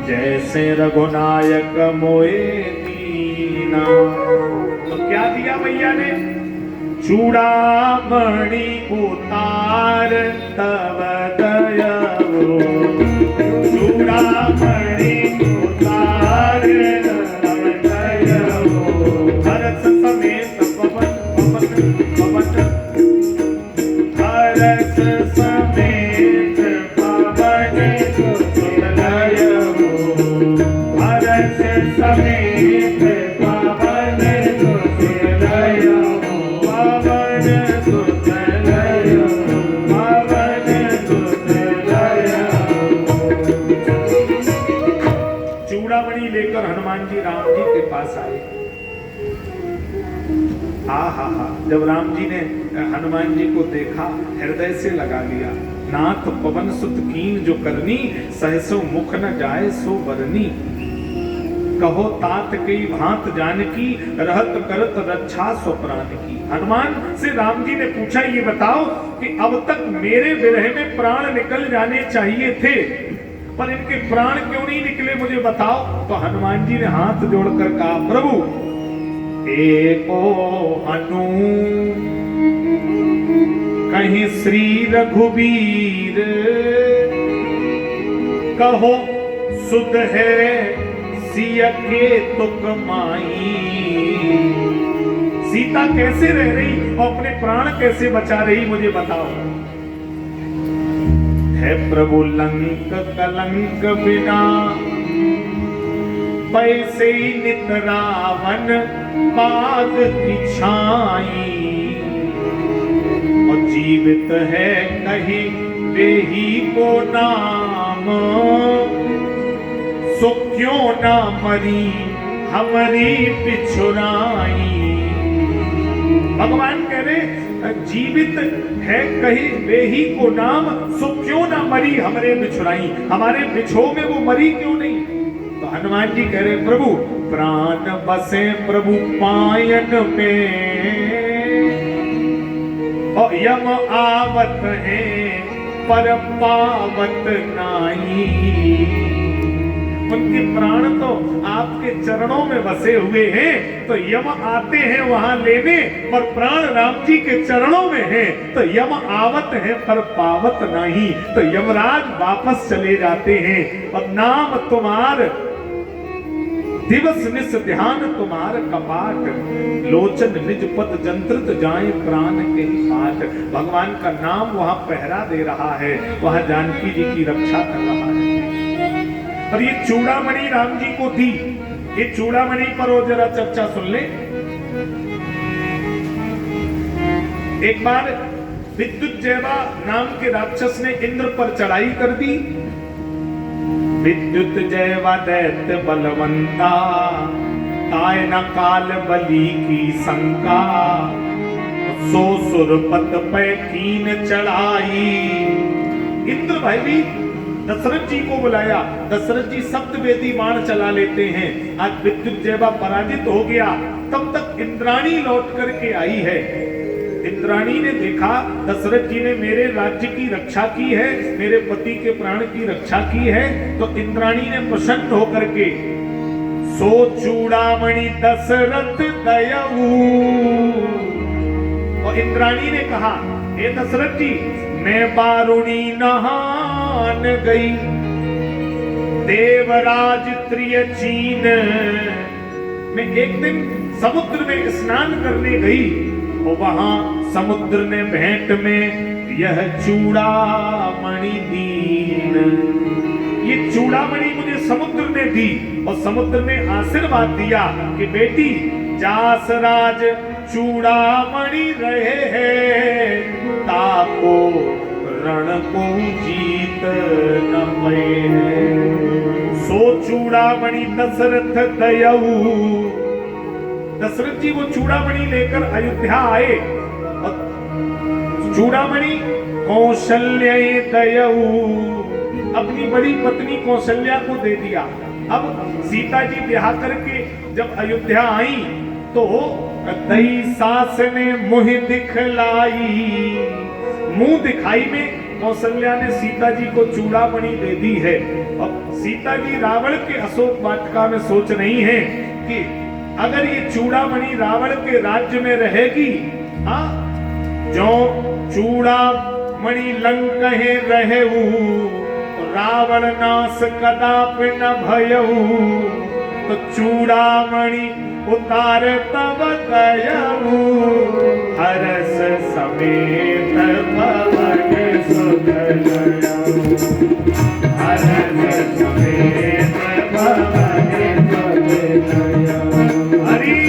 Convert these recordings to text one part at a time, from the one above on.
जैसे रघुनायक मोए दीना। तो क्या दिया भैया ने? चूड़ामणि उतार तब दयावो, चूड़ामणि उतार तब दयावो, हर्ष समेत पवन पवन हर्ष समेत पवन सुतलयवो, हर्ष समेत पवन सुतलयवो, पवन सुतलयवो, पवन सुतलयवो। चूड़ामणि लेकर हनुमान जी राम जी के पास आए। हा जब राम जी ने हनुमान जी को देखा, हृदय से लगा लिया। नाथ पवन सुत कीन जो करनी, सहसो मुख न जाए सो बरनी। कहो तात कई भांत जानकी, रहत करत रक्षा सो प्राण की। हनुमान से राम जी ने पूछा, ये बताओ कि अब तक मेरे विरह में प्राण निकल जाने चाहिए थे, पर इनके प्राण क्यों नहीं निकले, मुझे बताओ। तो हनुमान जी ने हाथ जोड़कर कहा, प्रभु एको अनु कहीं श्री रघुबीर, कहो सुध है सिय के तुक माई। सीता कैसे रह रही और अपने प्राण कैसे बचा रही, मुझे बताओ। है प्रभु लंक कलंक बिना, पैसे नित रावण बाग की छाई। और जीवित है कहीं देही को नाम, सो क्यों ना मरी हमारी पिछुराई। भगवान कह रहे जीवित है कहीं देही को नाम, सो क्यों ना मरी हमारे बिछुराई। हमारे बिछो में वो मरी क्यों नहीं। तो हनुमान जी कह रहे, प्रभु प्राण बसे प्रभु पायन में, और यम आवत है पर पावत नाई। उनके प्राण तो आपके चरणों में बसे हुए हैं, तो यम आते हैं वहां लेने, और प्राण राम जी के चरणों में हैं, तो यम आवत है पर पावत नहीं। तो यमराज वापस चले जाते हैं। और नाम तुम्हार दिवस निस ध्यान तुम्हार कपाट, लोचन निज पद जंत्रित जाए प्राण के पाट। भगवान का नाम वहां पहरा दे रहा है, वहां जानकी जी की रक्षा कर रहा है। और ये चूड़ामणि राम जी को दी। ये चूड़ामणि पर वो जरा चर्चा सुन ले। एक बार विद्युतजैवा नाम के राक्षस ने इंद्र पर चढ़ाई कर दी। विद्युतजैवा दैत्य बलवंता, ताय न काल बलि की शंका। सो सुरपत पे कीन चढ़ाई। इंद्र भाई भी दशरथ जी को बुलाया। दशरथ जी सप्तवेदी बाण चला लेते हैं। आज विद्युतजैवा पराजित हो गया, तब तक इंद्राणी लौट करके आई है। इंद्राणी ने देखा दशरथ जी ने मेरे राज्य की रक्षा की है, मेरे पति के प्राण की रक्षा की है, तो इंद्राणी ने प्रसन्न होकर के सो चूड़ामणि दशरथ दयाऊ। और इंद्राणी ने कहा, हे दशरथ जी, मैं बारुणी नहान गई, देवराज त्रियचीन। मैं एक दिन समुद्र में स्नान करने गई, और वहां समुद्र ने भेंट में यह चूड़ामणि दीन। ये चूड़ामणि मुझे समुद्र ने दी, और समुद्र ने आशीर्वाद दिया कि बेटी जास राज चूड़ामणि रहे हैं, ताको रण को जीत न पाए। सो चूड़ामणि दशरथ दयाऊ। दशरथ जी वो चूड़ामणि लेकर अयोध्या आए, और चूड़ामणि कौशल्या दयाऊ अपनी बड़ी पत्नी कौशल्या को दे दिया। अब सीता जी ब्याह करके जब अयोध्या आई, तो दई सास ने मुंह दिखलाई। मुंह दिखाई में कौशल्या ने सीता जी को चूड़ामणि दे दी है। अब सीता जी रावण के अशोक वाटिका में सोच रही हैं कि अगर ये चूड़ामणि रावण के राज्य में रहेगी, हाँ, जो चूड़ामणि लंकहे रहेऊ, रावण नाश कदापि न भयऊ, तो चूड़ामणि उतार तब गयऊ, हरस समेत भवन सुख गयऊ, हरस समेत भवन सुख गयऊ। हरि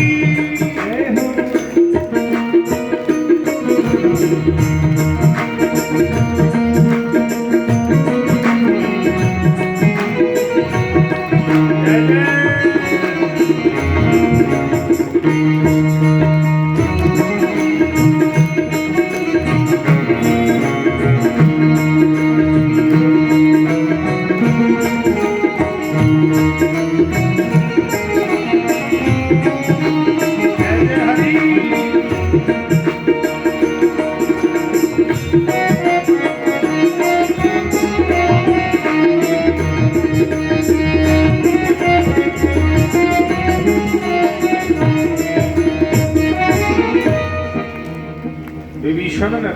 विभीषण ने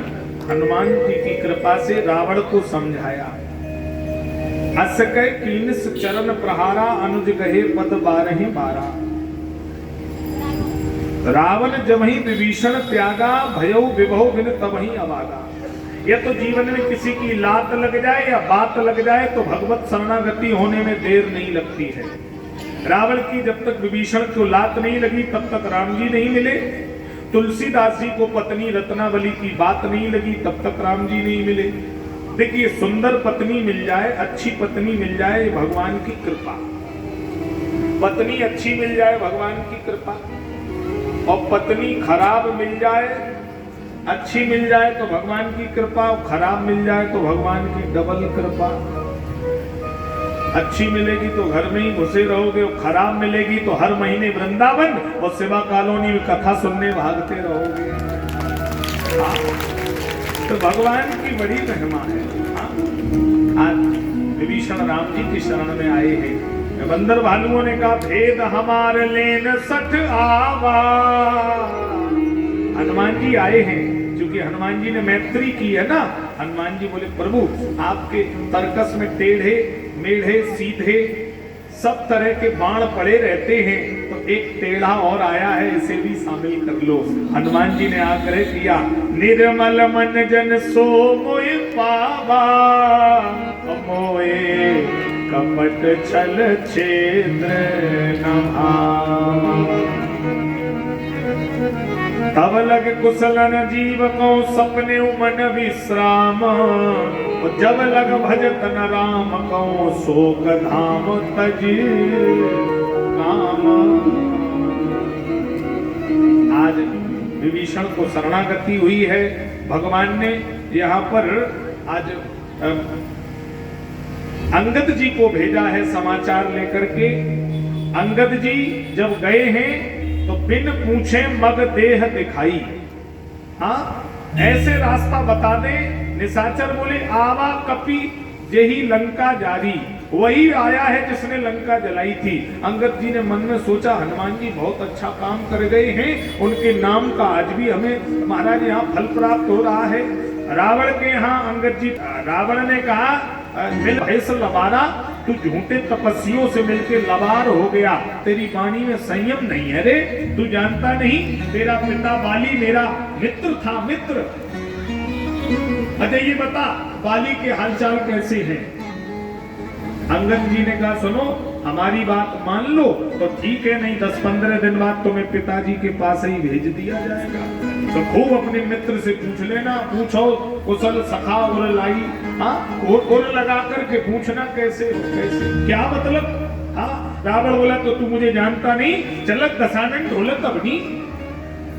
हनुमान जी की कृपा से रावण को समझाया। अस कह कीनस चरण प्रहारा, अनुज कहे पद बारहि बारा। रावण जब ही विभीषण त्यागा, भयउ विभव बिन तबहि अभागा। यह तो जीवन में किसी की लात लग जाए या बात लग जाए तो भगवत शरणागति होने में देर नहीं लगती है। रावण की जब तक विभीषण को लात नहीं लगी तब तक राम जी नहीं मिले। तुलसीदास जी को पत्नी रत्नावली की बात नहीं लगी तब तक राम जी नहीं मिले। देखिए, सुंदर पत्नी मिल जाए, अच्छी पत्नी मिल जाए, भगवान की कृपा। पत्नी अच्छी मिल जाए, भगवान की कृपा। और पत्नी खराब मिल जाए, अच्छी मिल जाए तो भगवान की कृपा, और खराब मिल जाए तो भगवान की डबल कृपा। अच्छी मिलेगी तो घर में ही घुसे रहोगे, और खराब मिलेगी तो हर महीने वृंदावन और सेवा कॉलोनी में कथा सुनने भागते रहोगे। तो भगवान की बड़ी महिमा है। आज विभीषण राम जी की शरण में आए हैं। बंदर भालुओं ने कहा, भेद हमारे लेन सठ आवा। हनुमान जी आए हैं, क्योंकि हनुमान जी ने मैत्री की है ना। हनुमान जी बोले, प्रभु आपके तर्कस में टेढ़े मेढ़े सीधे सब तरह के बाण पड़े रहते हैं, तो एक टेढ़ा और आया है, इसे भी शामिल कर लो। हनुमान जी ने आग्रह किया, निर्मल मन जन सो मोए पावा, मोए कपट छल छेद्र न भावा। तब लग कुशलन जीव को सपने मन विश्राम, जब लग भजत न राम को शोक धाम तज काम। आज विभीषण को शरणागति हुई है। भगवान ने यहाँ पर आज अंगद जी को भेजा है समाचार लेकर के। अंगद जी जब गए हैं तो बिन पूछे मग देह दिखाई। हाँ, ऐसे रास्ता बता दे। निशाचर बोले, आवा कपि यही लंका जारी। वही आया है जिसने लंका जलाई थी। अंगद जी ने मन में सोचा, हनुमान जी बहुत अच्छा काम कर गए हैं, उनके नाम का आज भी हमें महाराज यहाँ फल प्राप्त हो रहा है। रावण के यहाँ अंगद जी, रावण ने कहा, मिल भय से लबारा, तू झूठे तपस्वियों से मिलकर लबार हो गया, तेरी वाणी में संयम नहीं है रे। तू जानता नहीं, तेरा पिता बाली मेरा मित्र था, मित्र। अच्छा ये बता, बाली के हालचाल कैसे हैं? अंगद जी ने कहा, सुनो हमारी बात मान लो तो ठीक है, नहीं 10-15 दिन बाद तुम्हें पिताजी के पास ही भेज दिया जाएगा। तो खूब अपने मित्र से पूछ लेना, पूछो कुशल सखा और लाई। हाँ, और लगा करके पूछना कैसे हो, कैसे क्या मतलब। हाँ, रावण बोला, तो तू मुझे जानता नहीं, चलक दशानन ढोलक अग्नि।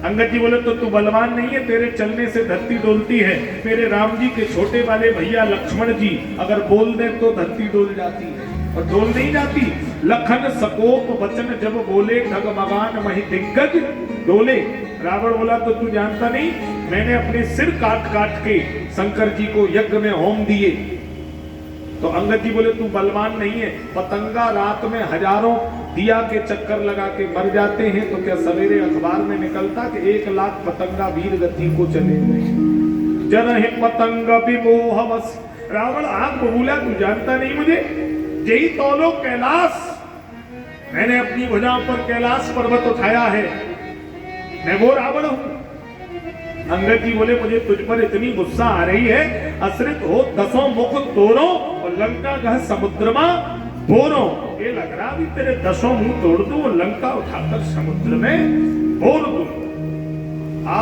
अंगद जी बोले, तो तू बलवान नहीं है, तेरे चलने से धरती डोलती है। मेरे राम जी के छोटे वाले भैया लक्ष्मण जी अगर बोल दे तो धरती डोल जाती है, और डोल नहीं जाती। लखन सकोप वचन जब बोले, डगमगान महि दिग्गज डोले। रावण बोला, तो तू जानता नहीं, मैंने अपने सिर काट काट के शंकर जी को यज्ञ में होम दिए। तो अंगद जी बोले तू बलवान नहीं है, पतंगा रात में हजारों दिया के चक्कर लगा के मर जाते हैं, तो क्या सवेरे अखबार में निकलता कि 1 लाख पतंगा वीर गति को चले गए। जन है पतंग विमोहवश, रावण आग बबूला तू जानता नहीं मुझे, यही तौलो कैलाश, मैंने अपनी भुजाओं पर कैलाश पर्वत उठाया है, मैं वो रावण हूं। अंगद जी बोले मुझे तुझ पर इतनी गुस्सा आ रही है, असृत हो 10 मुख तोड़ो और लंका गह समुद्रमा बोरो, ये लग रहा भी तेरे 10 मुंह तोड़ दूं और लंका उठाकर समुद्र में बोर दूं। हा,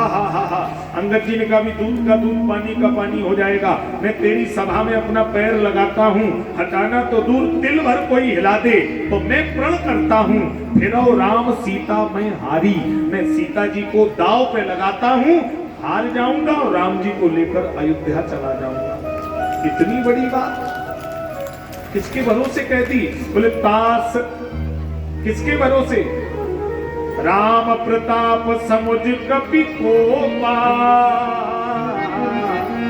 अंगद जी ने कहा भी दूध का दूध पानी का पानी हो जाएगा, मैं तेरी सभा में अपना पैर लगाता हूँ, हटाना तो दूर तिल भर कोई हिला दे तो मैं प्रण करता हूँ, फिरो राम सीता मैं हारी, मैं सीता जी को दाव पे लगाता हूँ, हार जाऊंगा और राम जी को लेकर अयोध्या चला जाऊंगा। इतनी बड़ी बात किसके भरोसे कह दी? बोले तास किसके भरोसे? राम प्रताप समुझ कपि कोपा,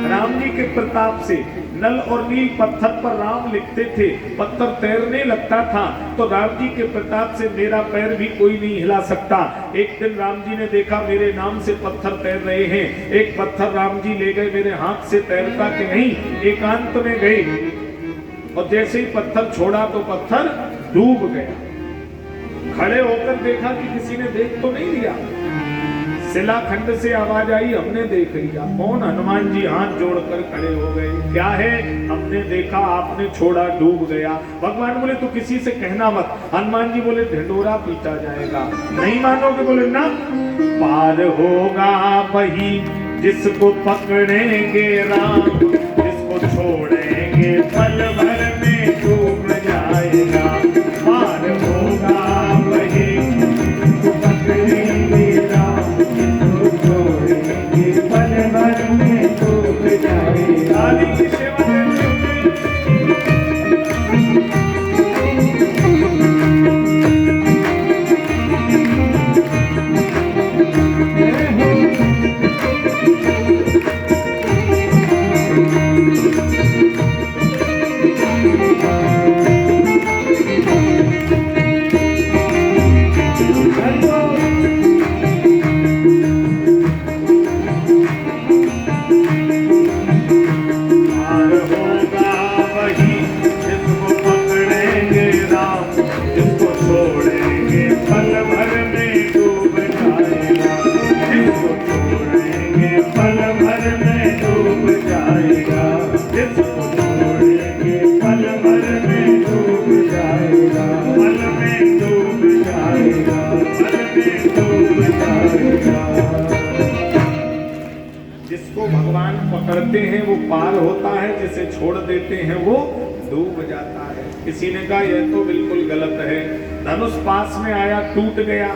राम जी के प्रताप से नल और नील पत्थर पर राम लिखते थे, पत्थर तैरने लगता था, तो राम जी के प्रताप से मेरा पैर भी कोई नहीं हिला सकता। एक दिन राम जी ने देखा मेरे नाम से पत्थर तैर रहे हैं, एक पत्थर राम जी ले गए, मेरे हाथ से तैरता कि नहीं, एकांत में गए और जैसे ही पत्थर छोड़ा तो पत्थर डूब गया। खड़े होकर देखा कि किसी ने देख तो नहीं लिया, शिलाखंड से आवाज आई हमने देख लिया। कौन? हनुमान जी हाथ जोड़कर खड़े हो गए। क्या है? हमने देखा, आपने छोड़ा, डूब गया। भगवान बोले तू किसी से कहना मत। हनुमान जी बोले ढिंडोरा पीटा जाएगा। नहीं मानोगे? बोले ना, पार होगा वही जिसको पकड़ेंगे राम, जिसको छोड़ेंगे पल भर में डूब जाएगा। पार होगा वही जिसको पकड़ेंगे राम, जिसको छोड़ेंगे पल भर में डूब जाएगा। आदि की सेवा करते हैं वो पार होता है, जिसे छोड़ देते हैं वो डूब जाता है। किसी ने कहा यह तो बिल्कुल गलत है, धनुष पास में आया टूट गया।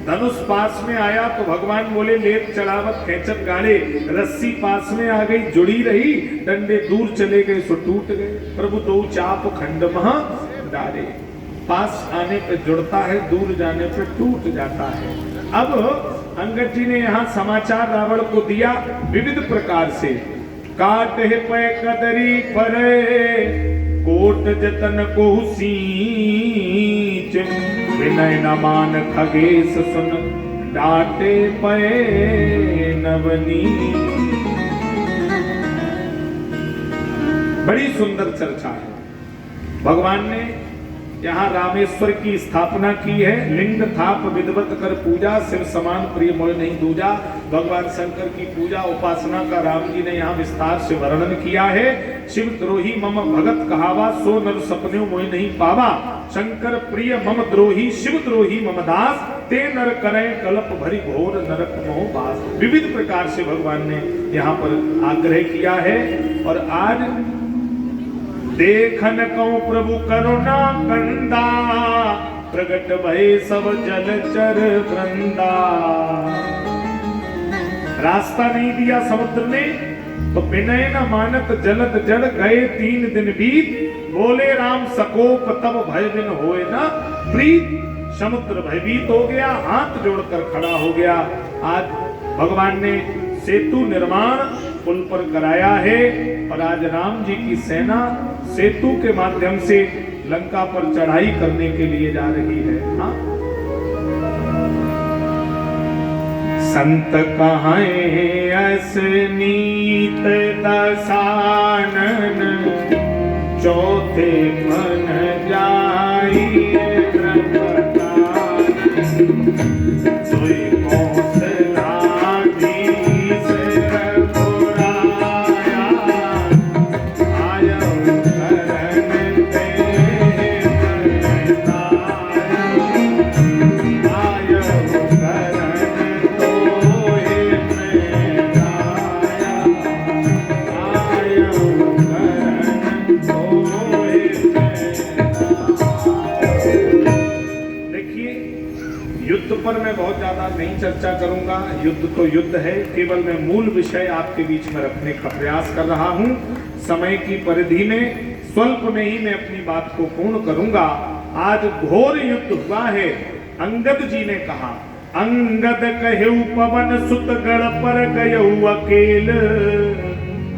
धनुष पास में आया तो भगवान बोले लेप चढ़ावत खेचत गाड़े, रस्सी पास में आ गई जुड़ी रही, डंडे दूर चले गए सो टूट गए। प्रभु दो चाप खंड महा डारे, पास आने पे जुड़ता है, दूर जाने पे टूट जाता है। अब अंगद जी ने यहाँ समाचार रावण को दिया विविध प्रकार से। काट है पे कदरी परे, कोट जतन को सींच, विनय न मान खगेश सुन, डाटे पे नवनी। बड़ी सुंदर चर्चा है। भगवान ने यहाँ रामेश्वर की स्थापना की है। लिंग थाप विधवत कर पूजा, शिव समान प्रिय मोह नहीं दूजा। भगवान शंकर की पूजा उपासना का राम जी ने यहाँ विस्तार से वर्णन किया है। शिव द्रोही मम भगत कहावा, सो नर सपने मोह नहीं पावा। शंकर प्रिय मम द्रोही, शिव द्रोही मम दास, ते नर करें कल्प भरी घोर नरक मोह बास। विविध प्रकार से भगवान ने यहाँ पर आग्रह किया है। और आज देखन कऊं प्रभु करुणा कंदा, प्रगट भय सब जलचर वृंदा। रास्ता नहीं दिया समुद्र ने तो विनय न मानत जलत जल, गए 3 दिन बीत, बोले राम सकोप तब भय बिन होए न प्रीत। समुद्र भयभीत हो गया, हाथ जोड़कर खड़ा हो गया। आज भगवान ने सेतु निर्माण पुल पर कराया है और आज राम जी की सेना सेतु के माध्यम से लंका पर चढ़ाई करने के लिए जा रही है। हाँ? संत कहाए असनीत दसानन चौथे मन जाई सोई कौशलाधीश रघुराया आयो करन ते आयो करन तोहे मैनाया आयो करन तोहे मैनाया। युद्ध पर मैं बहुत ज्यादा नहीं चर्चा करूंगा, युद्ध तो युद्ध है, केवल मैं मूल विषय आपके बीच में रखने का प्रयास कर रहा हूं। समय की परिधि में स्वल्प में ही मैं अपनी बात को पूर्ण करूंगा। आज घोर युद्ध हुआ है। अंगद जी ने कहा, अंगद कहेउ पवन सुत गढ़ पर गयउ अकेल।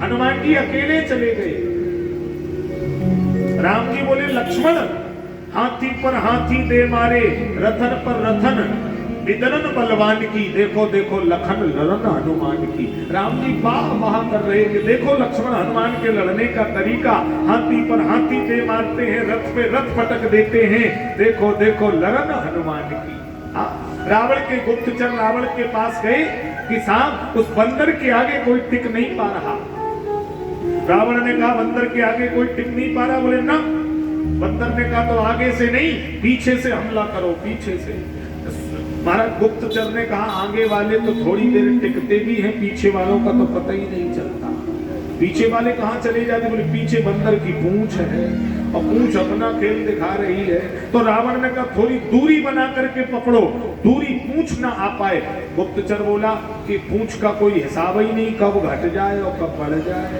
हनुमान जी अकेले चले गए। राम जी बोले लक्ष्मण हाथी पर हाथी दे मारे, रथन पर रथन विदरन बलवान की। देखो देखो लखन लड़न हनुमान की। राम जी वाह वाह कर रहे कि देखो लक्ष्मण हनुमान के लड़ने का तरीका, हाथी पर हाथी दे मारते हैं, रथ पे रथ पटक देते हैं। देखो देखो लड़न हनुमान की। रावण के गुप्तचर रावण के पास गए कि साहब उस बंदर के आगे कोई टिक नहीं पा रहा। रावण ने कहा बंदर के आगे कोई टिक नहीं पा रहा। बोले ना, बंदर ने कहा तो आगे से नहीं पीछे से हमला करो, पीछे से। महाराज गुप्तचर ने कहा आगे वाले तो थोड़ी देर टिकते भी हैं, पीछे वालों का तो पता ही नहीं चलता। पीछे वाले कहाँ चले जाते? बोले पीछे बंदर की पूंछ है और पूंछ अपना खेल दिखा रही है। तो रावण ने कहा थोड़ी दूरी बना करके पकड़ो, दूरी पूंछ ना आ पाए। गुप्तचर बोला कि पूंछ का कोई हिसाब ही नहीं, कब घट जाए और कब बढ़ जाए।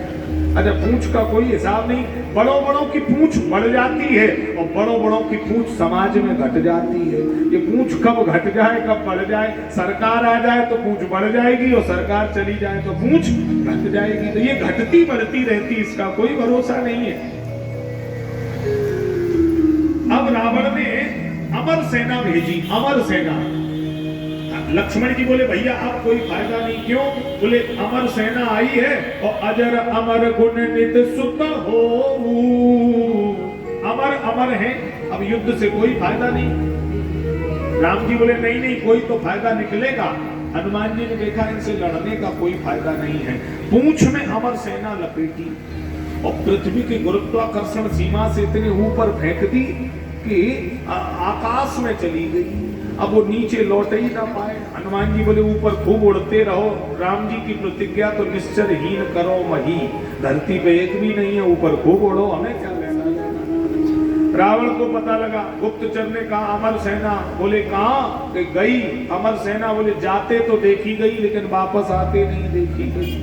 अच्छा, पूंछ का कोई हिसाब नहीं, बड़ों बड़ों की पूंछ बढ़ जाती है और बड़ों बड़ों की पूंछ समाज में घट जाती है। ये पूंछ कब घट जाए कब बढ़ जाए? सरकार आ जाए तो पूंछ बढ़ जाएगी और सरकार चली जाए तो पूंछ घट जाएगी। तो ये घटती बढ़ती रहती, इसका कोई भरोसा नहीं है। अब रावण ने अमर सेना भेजी, अमर सेना। लक्ष्मण जी बोले भैया अब कोई फायदा नहीं। क्यों? बोले अमर सेना आई है और अजर अमर गुण नित सुत हो। अमर अमर है, अब युद्ध से कोई फायदा नहीं। राम जी बोले नहीं नहीं कोई तो फायदा निकलेगा। हनुमान जी ने देखा इनसे लड़ने का कोई फायदा नहीं है। पूंछ में अमर सेना लपेटी और पृथ्वी की गुरुत्वाकर्षण सीमा से इतने ऊपर फेंक दी कि आकाश में चली गई। अब वो नीचे लौट ही ना पाए। हनुमान जी बोले ऊपर खूब उड़ते रहो, राम जी की प्रतिज्ञा तो निश्चरहीन करो मही। धरती पे एक भी नहीं है, ऊपर खूब उड़ो, हमें क्या लेना। रावण को पता लगा। गुप्तचर ने कहा अमर सेना। बोले कहां गई अमर सेना? बोले जाते तो देखी गई लेकिन वापस आते नहीं देखी गई।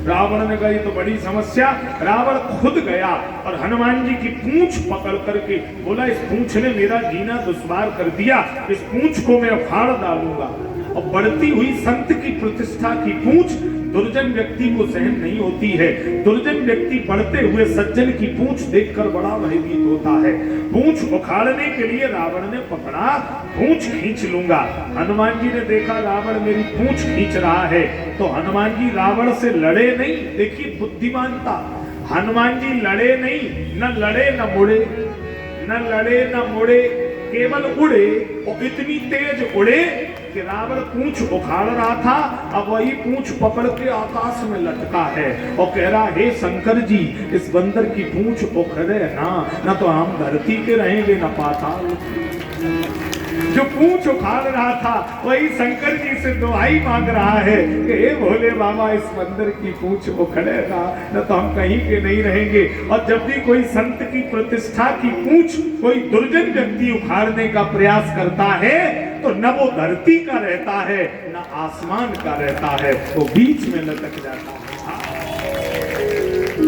रावण ने कहा ये तो बड़ी समस्या। रावण खुद गया और हनुमान जी की पूंछ पकड़ करके बोला इस पूंछ ने मेरा जीना दुश्वार कर दिया, इस पूंछ को मैं उखाड़ डालूंगा। और बढ़ती हुई संत की प्रतिष्ठा की पूंछ दुर्जन व्यक्ति को सहन नहीं होती है। दुर्जन व्यक्ति बढ़ते हुए सज्जन की पूंछ देखकर बड़ा भयभीत होता है। पूंछ उखाड़ने के लिए रावण ने पकड़ा, पूंछ खींच लूंगा। हनुमान जी ने देखा रावण मेरी पूंछ खींच रहा है तो हनुमान जी रावण से लड़े नहीं। देखिए बुद्धिमानता। हनुमान जी लड़े नहीं, न लड़े न मुड़े, न लड़े न मुड़े, केवल उड़े और इतनी तेज उड़े कि रावण पूंछ उखाड़ रहा था, अब वही पूंछ पकड़ के आकाश में लटका है और कह रहा हे शंकर जी इस बंदर की पूंछ उखड़े ना तो हम धरती के रहेंगे न पाताल। जो पूंछ उखाड़ रहा था वही शंकर जी से दुआई मांग रहा है कि हे भोले बाबा इस बंदर की पूंछ उखड़े ना तो हम कहीं के नहीं रहेंगे। और जब भी कोई संत की प्रतिष्ठा की पूंछ कोई दुर्जन व्यक्ति उखाड़ने का प्रयास करता है तो न वो धरती का रहता है न आसमान का रहता है, वो बीच में लटक जाता है।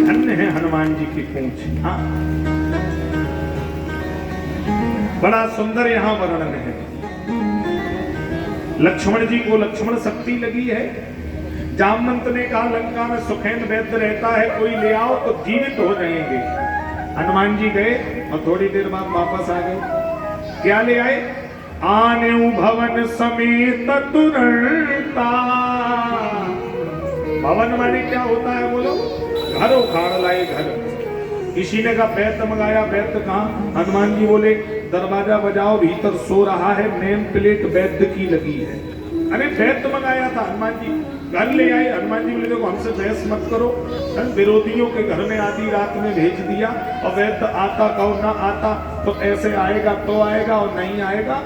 धन्य है हनुमान जी की पूंछ। हाँ, बड़ा सुंदर यहाँ वर्णन है। लक्ष्मण जी को लक्ष्मण शक्ति लगी है। जामवंत ने कहा लंका में सुखेन वैद्य रहता है, कोई ले आओ तो जीवित हो जाएंगे। हनुमान जी गए और थोड़ी देर बाद वापस आ गए। क्या ले आए? आनेऊ भवन समेत तुरंता। भवन माने क्या होता है बोलो? घर उखाड़ लाए घर। किसी ने कहा बैत मंगाया, बैत कहाँ? हनुमान जी बोले दरवाजा बजाओ, भीतर सो रहा है, नेम प्लेट वैद्य की लगी है। अरे बैत मंगाया था हनुमान जी, घर ले आए। हनुमान जी बोले देखो हमसे बहस मत करो, विरोधियों के घर में आधी रात में भेज दिया और वैद्य आता कहो ना आता तो ऐसे आएगा तो आएगा और नहीं आएगा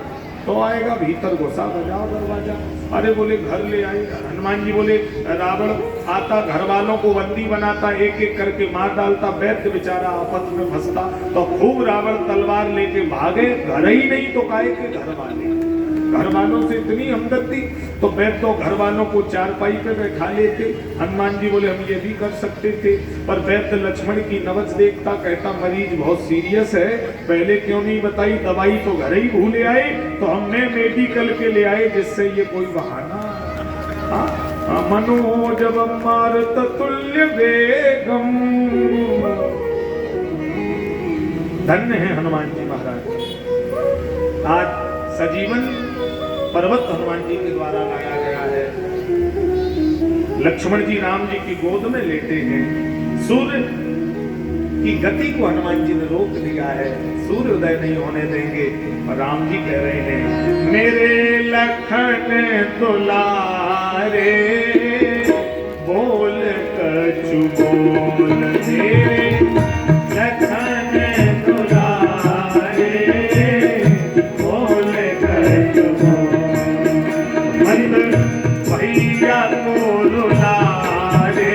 तो आएगा, भीतर घुसा, बजाओ दरवाजा। अरे बोले घर ले आए। हनुमान जी बोले रावण आता घर वालों को बंदी बनाता, एक एक करके मार डालता, वैद्य बेचारा आपस में फंसता, तो खूब रावण तलवार लेके भागे, घर ही नहीं तो काहे के घर वाले, घर वालों से इतनी हमदर्दी, तो वैद्य तो घर वालों को चारपाई पे बैठा लेते। हनुमान जी बोले हम ये भी कर सकते थे, पर वैद्य लक्ष्मण की नवज देखता, कहता मरीज बहुत सीरियस है, पहले क्यों नहीं बताई, दवाई तो घर ही भूले आए, तो हमने मेडिकल के ले आए जिससे ये कोई बहाना। मनोजव मारुत तुल्य वेगम। धन्य है हनुमान जी महाराज। आज सजीवन पर्वत हनुमान जी के द्वारा लाया गया है। लक्ष्मण जी राम जी की गोद में लेटे हैं। सूर्य की गति को हनुमान जी ने रोक दिया है, सूर्य उदय नहीं होने देंगे। और राम जी कह रहे हैं मेरे लखन दुलारे बोल कछु बोल, मेरे लखन दुलारे बोल कछु बोल, भैया को रुलारे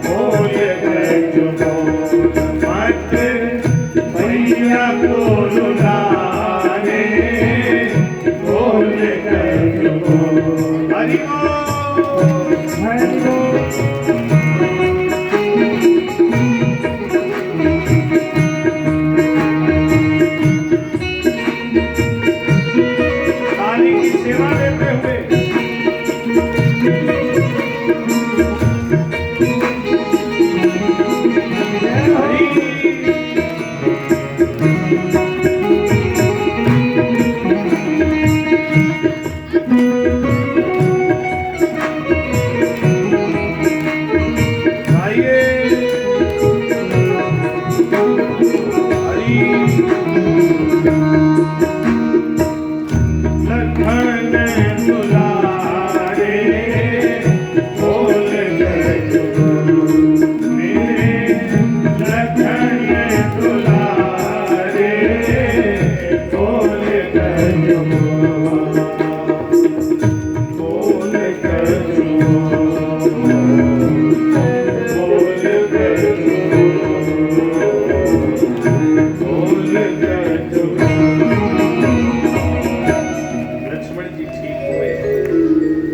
बोल कछु बोल, मत भैया को रुलारे बोल कछु बोल। हरि बोल, हरि बोल। ताली की सेवा देते हुए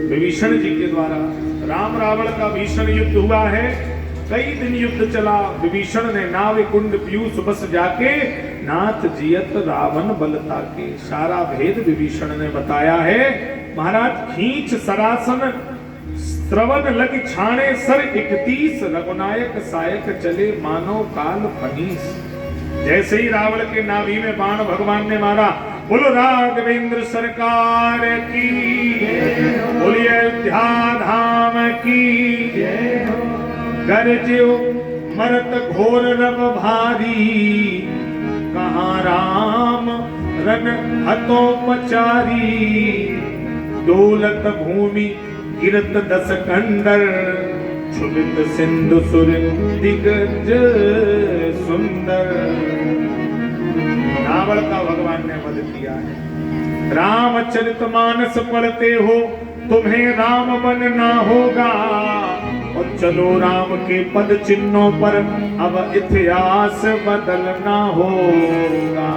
विभीषण जी के द्वारा राम रावण का भीषण युद्ध हुआ है। कई दिन युद्ध चला। विभीषण ने नाव कुंड पीयूष बस जाके नाथ जियत रावण बलता के, सारा भेद विभीषण ने बताया है। महाराज खींच सरासन श्रवण लग छाणे सर 31, रघुनायक सायक चले मानो काल फनीस। जैसे ही रावण के नाभि में बाण भगवान ने मारा, बोलो राघवेंद्र सरकार की, बोलिए अयोध्या धाम की, गरज्यो मरत घोर रव भारी, कहाँ राम रन हतो पचारी, डोलत भूमि गिरत दस कंडर, छुबित सिंधु सुर दिग्गज सुंदर। रावण का भगवान ने वध किया है। रामचरितमानस पढ़ते हो, तुम्हें राम बनना होगा, और चलो राम के पद चिन्हों पर अब इतिहास बदलना होगा।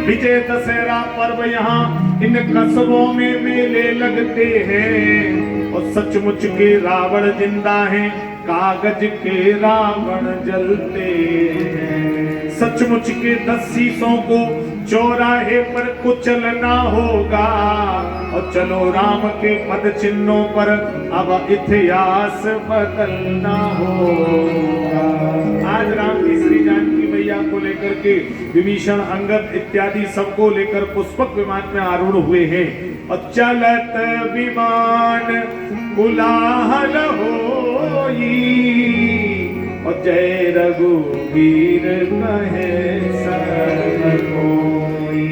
विजय दशहरा पर्व यहाँ इन कस्बों में मेले लगते हैं, और सचमुच के रावण जिंदा हैं, कागज के रावण जलते हैं। सचमुच के 10 शीशों को चौराहे पर कुचलना होगा, और चलो राम के पद चिन्हों पर अब इतिहास बदलना होगा। आज राम की श्री जानकी मैया को लेकर के विभीषण, अंगद इत्यादि सबको लेकर पुष्पक विमान में आरूढ़ हुए हैं, और चलत विमान कुलाहल होई, और जय रघुवीर कहे सब कोई।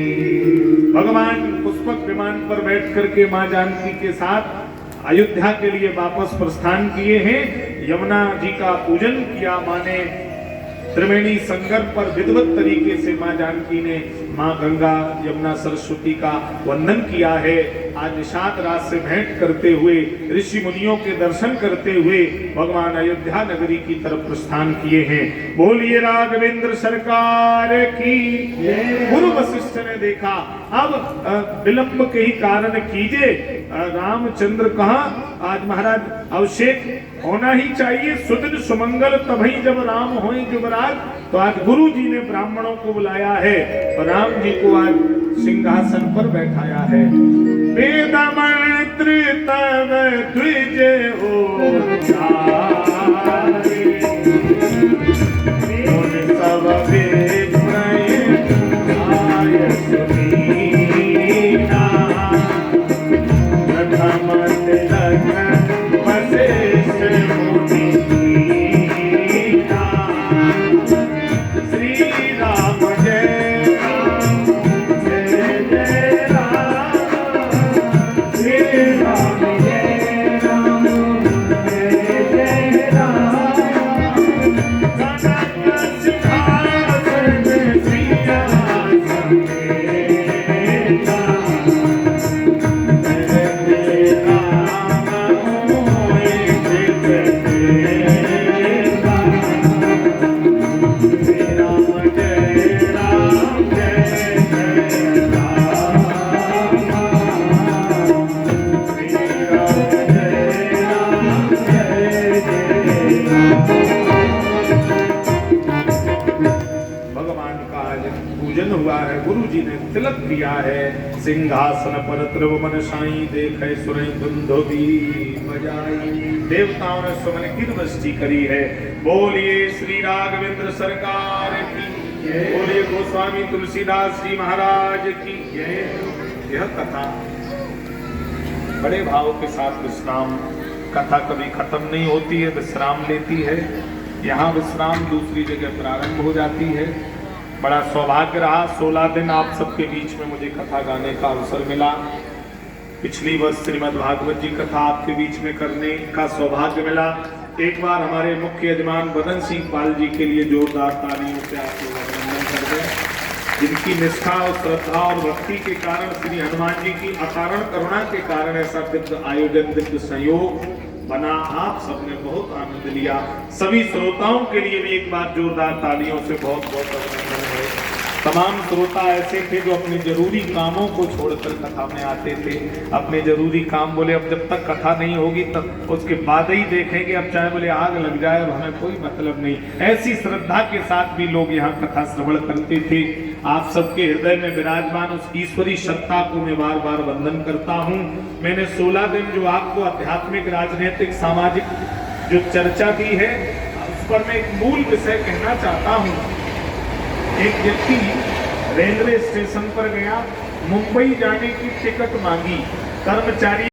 भगवान पुष्पक विमान पर बैठ करके मां जानकी के साथ अयोध्या के लिए वापस प्रस्थान किए हैं। यमुना जी का पूजन किया मां ने, त्रिवेणी संगम पर विधिवत तरीके से मां जानकी ने मां गंगा यमुना सरस्वती का वंदन किया है। आज निषाद रात से भेंट करते हुए, ऋषि मुनियों के दर्शन करते हुए भगवान अयोध्या नगरी की तरफ प्रस्थान किए हैं। बोलिए राघवेंद्र सरकार की। गुरु वशिष्ठ ने देखा अब विलंब के ही कारण कीजिए, रामचंद्र कहाँ, आज महाराज अभिषेक होना ही चाहिए, सुदिन सुमंगल तभी जब राम होए जुबराज। तो आज गुरु जी ने ब्राह्मणों को बुलाया है और राम जी को आज सिंहासन पर बैठाया है। वेद मंत्र तव द्विज उच्चारे, उन सब विप्रय आय सुनीना, प्रथम तिलक वशिष्ठ मुनि कीना। श्री राम जय राम, जय जय राम, श्री राम जय राम, जय जय राम। कनक सिंहासन सिंहासन मेरा, जय राम मोहि चित देवा। श्री राम जय राम, जय जय राम, श्री राम जय राम, जय जय राम। भगवान का आज पूजन हुआ है, गुरु जी ने तिलक दिया है। सिंहासन पर त्रिभुवन साई, देखे सुरई दुंदुभी बजाई। देवताओं ने सुमन की वृष्टि करी है। बोलिए श्री राघवेंद्र सरकार की, बोलिए गोस्वामी तुलसीदास जी महाराज की। यह कथा बड़े भाव के साथ विश्राम, कथा कभी खत्म नहीं होती है, विश्राम लेती है। यहाँ विश्राम दूसरी जगह प्रारंभ हो जाती है। बड़ा सौभाग्य रहा, 16 दिन आप सबके बीच में मुझे कथा गाने का अवसर मिला। पिछली वर्ष श्रीमद् भागवत जी कथा आपके बीच में करने का सौभाग्य मिला। एक बार हमारे मुख्य यजमान बदन सिंह पाल जी के लिए जोरदार तालियों से आप लोग अभिनंदन कर दें, जिनकी निष्ठा और श्रद्धा और भक्ति के कारण, श्री हनुमान जी की अकारण करुणा के कारण ऐसा दिव्य आयोजन, दिव्य संयोग बना। आप सबने बहुत आनंद लिया। सभी श्रोताओं के लिए भी एक बार जोरदार तालियों से बहुत बहुत अभिनंदन है। तमाम श्रोता ऐसे थे जो अपने जरूरी कामों को छोड़कर कथा में आते थे। अपने जरूरी काम बोले अब जब तक कथा नहीं होगी तब उसके बाद ही देखेंगे, अब चाहे बोले आग लग जाए और हमें कोई मतलब नहीं। ऐसी श्रद्धा के साथ भी लोग यहाँ कथा श्रवण करते थे। आप सबके हृदय में विराजमान उस ईश्वरी सत्ता को मैं बार बार वंदन करता हूँ। मैंने 16 दिन जो आपको आध्यात्मिक, राजनीतिक, सामाजिक जो चर्चा दी है, उस पर मैं एक मूल विषय कहना चाहता हूँ। एक व्यक्ति रेलवे स्टेशन पर गया, मुंबई जाने की टिकट मांगी। कर्मचारी